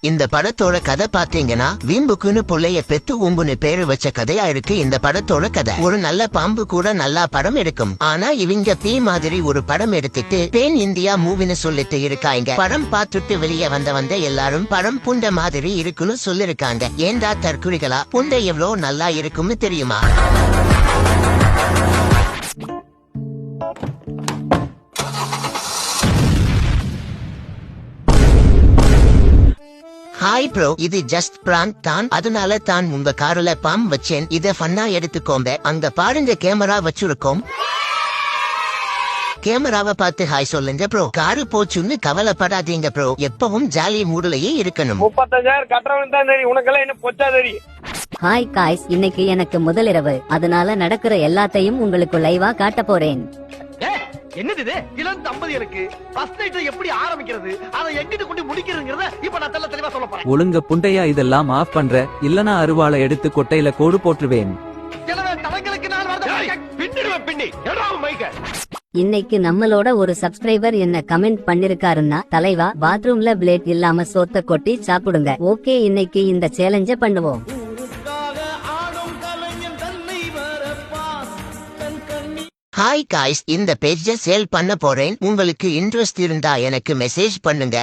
இந்த படத்தோட கதை பாத்தீங்கன்னா வீம்புக்குன்னு புள்ளைய பெத்து உம்புன்னு பேரு வச்ச கதையா இருக்கு இந்த படத்தோட கதை. ஒரு நல்ல பாம்பு கூட நல்லா படம் எடுக்கும். ஆனா இவங்க பீ மாதிரி ஒரு படம் எடுத்துட்டு பேன் இந்தியா மூவின்னு சொல்லிட்டு இருக்காங்க. படம் பார்த்துட்டு வெளியே வந்த எல்லாரும் படம் புண்ட மாதிரி இருக்குன்னு சொல்லிருக்காங்க. ஏண்டா தற்குறிகளா, புண்டை எவ்வளவு நல்லா இருக்கும்னு தெரியுமா? ஹாய் ப்ரோ, இது ஜஸ்ட் பிராங்க் தான், அதனால தான் உங்க காருல பாம் வச்சேன். இத ஃபன்னா எடுத்துக்கோங்க. அங்க பாருங்க கேமரா வச்சிருக்கோம். கேமராவை பார்த்து ஹாய் சொல்லுங்க ப்ரோ. காரு போச்சுன்னு கவலைப்படாதீங்க ப்ரோ, எப்பவும் ஜாலி மூடுலயே இருக்கணும். 35,000 கட்டுறவன் தான் தெரியும், உனக்கெல்லாம் என்ன பொச்சா தெரியும். ஹாய் காய்ஸ், இன்னைக்கு எனக்கு முதலிரவு, அதனால நடக்கிற எல்லாத்தையும் உங்களுக்கு லைவா காட்ட போறேன். என்னது இது? இளம் தம்பதியருக்கு ஃபர்ஸ்ட் நைட் எப்படி ஆரம்பிக்கிறது, அதை எங்கிட்டு கொண்டு முடிக்கிறதுங்கறத இப்ப நான் தெளிவா சொல்ல போறேன். ஒழுங்க புண்டையா இதெல்லாம் ஆஃப் பண்ற, இல்லனா அருவாளை எடுத்து கொட்டையில கோடு போட்டுருவேன். இன்னைக்கு நம்மளோட ஒரு சப்ஸ்கிரைபர் என்ன கமெண்ட் பண்ணிருக்காருன்னா, தலைவா பாத்ரூம்ல பிளேட் இல்லாம சோத்த கொட்டி சாப்பிடுங்க. ஓகே, இன்னைக்கு இந்த சேலஞ்ச பண்ணுவோம். ஹாய் காய்ஸ், இந்த பேஜை சேல் பண்ண போறேன். உங்களுக்கு இன்ட்ரெஸ்ட் இருந்தா எனக்கு மெசேஜ் பண்ணுங்க.